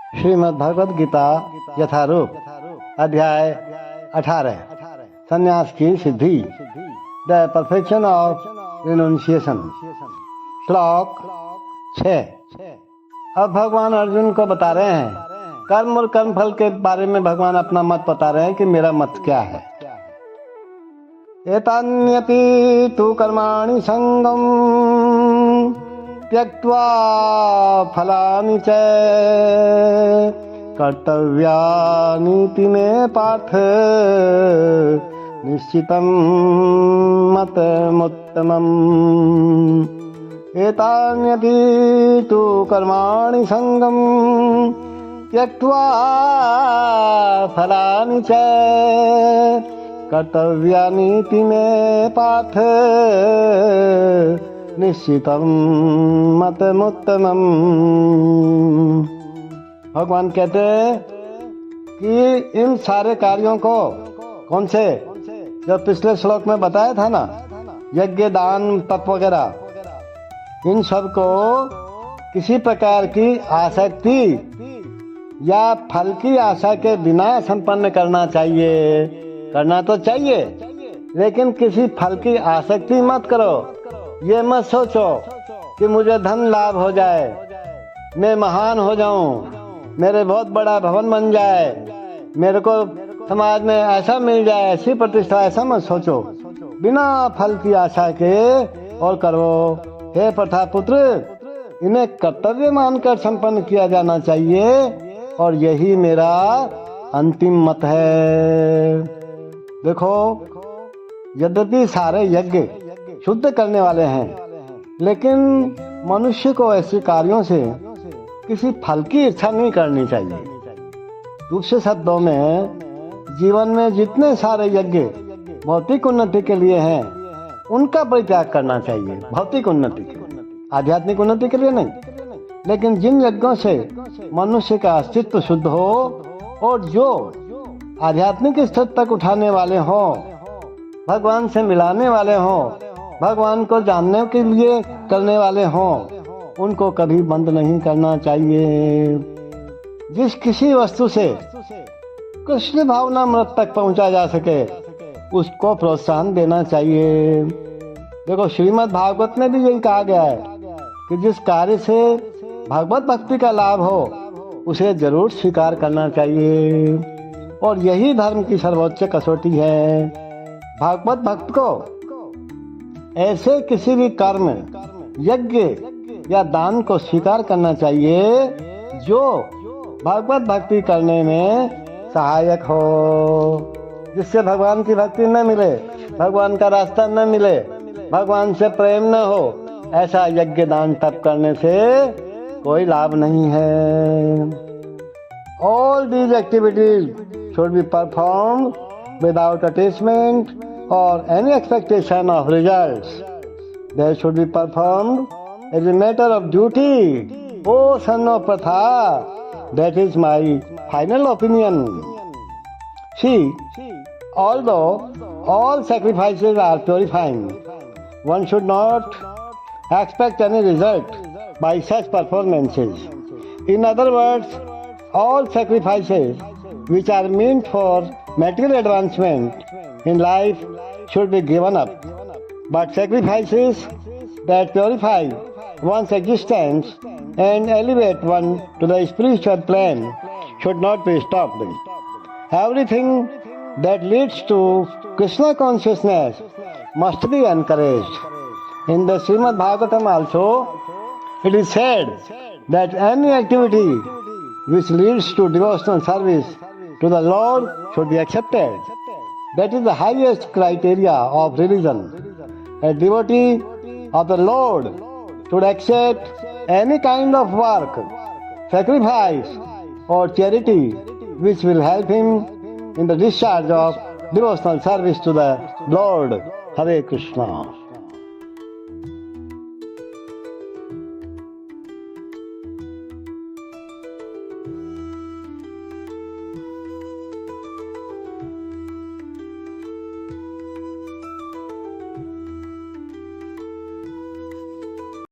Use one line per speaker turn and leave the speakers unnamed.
श्रीमद् भगवद गीता यथारूप अध्याय 18 संन्यास की सिद्धि द परफेक्शन ऑफ रिनुंसिएशन। श्लोक 6। अब भगवान अर्जुन को बता रहे हैं कर्म और कर्म फल के बारे में। भगवान अपना मत बता रहे हैं कि मेरा मत क्या है। एतान्यपि तु कर्माणि संगम त्यक्त्वा फलानि च कर्तव्यानीति मे पार्थ निश्चितं मतमुत्तमम्। एतान्यपि तु कर्माणि संगम त्यक्त्वा फलानि च कर्तव्यानीति मे पार्थ निश्चितं मतमुत्तमम्। भगवान कहते हैं कि इन सारे कार्यों को, कौन से, जो पिछले श्लोक में बताया था ना, यज्ञ दान तप वगैरह, इन सब को किसी प्रकार की आसक्ति या फल की आशा के बिना संपन्न करना चाहिए। करना तो चाहिए, लेकिन किसी फल की आसक्ति मत करो। ये मत सोचो कि मुझे धन लाभ हो जाए, मैं महान हो जाऊं, मेरे बहुत बड़ा भवन बन जाए, मेरे को समाज में ऐसा मिल जाए, ऐसी प्रतिष्ठा, ऐसा मत सोचो। बिना फल की आशा के और करो। हे प्रथापुत्र, इन्हें कर्तव्य मानकर संपन्न किया जाना चाहिए और यही मेरा अंतिम मत है। देखो, यद्यपि सारे यज्ञ शुद्ध करने वाले हैं, लेकिन मनुष्य को ऐसे कार्यों से किसी फल की इच्छा नहीं करनी चाहिए। दूसरे शब्दों में, जीवन में जितने सारे यज्ञ भौतिक उन्नति के लिए हैं, उनका परित्याग करना चाहिए। भौतिक उन्नति के लिए, आध्यात्मिक उन्नति के लिए नहीं। लेकिन जिन यज्ञों से मनुष्य का अस्तित्व शुद्ध हो और जो आध्यात्मिक स्तर तक उठाने वाले हों, भगवान से मिलाने वाले हों, भगवान को जानने के लिए करने वाले हों, उनको कभी बंद नहीं करना चाहिए। जिस किसी वस्तु से कृष्ण भावना मृत तक पहुंचा जा सके, उसको प्रोत्साहन देना चाहिए। देखो, श्रीमद् भागवत में भी यही कहा गया है कि जिस कार्य से भगवत भक्ति का लाभ हो, उसे जरूर स्वीकार करना चाहिए। और यही धर्म की सर्वोच्च कसौटी है। भागवत भक्त को ऐसे किसी भी कर्म, यज्ञ या दान को स्वीकार करना चाहिए जो भगवत भक्ति करने में सहायक हो। जिससे भगवान की भक्ति न मिले, भगवान का रास्ता न मिले, भगवान से प्रेम न हो, ऐसा यज्ञ दान तप करने से कोई लाभ नहीं है। All these activities should be performed without attachment or any expectation of results. They should be performed as a matter of duty. Oh son of Pratha, that is my final opinion. See, although all sacrifices are purifying, one should not expect any result by such performances. In other words, all sacrifices which are meant for material advancement in life should be given up. But sacrifices that purify one's existence and elevate one to the spiritual plane should not be stopped. Everything that leads to Krishna consciousness must be encouraged. In the Srimad Bhagavatam also, it is said that any activity which leads to devotional service to the Lord should be accepted. That is the highest criteria of religion. A devotee of the Lord should accept any kind of work, sacrifice or charity which will help him in the discharge of devotional service to the Lord. Hare Krishna.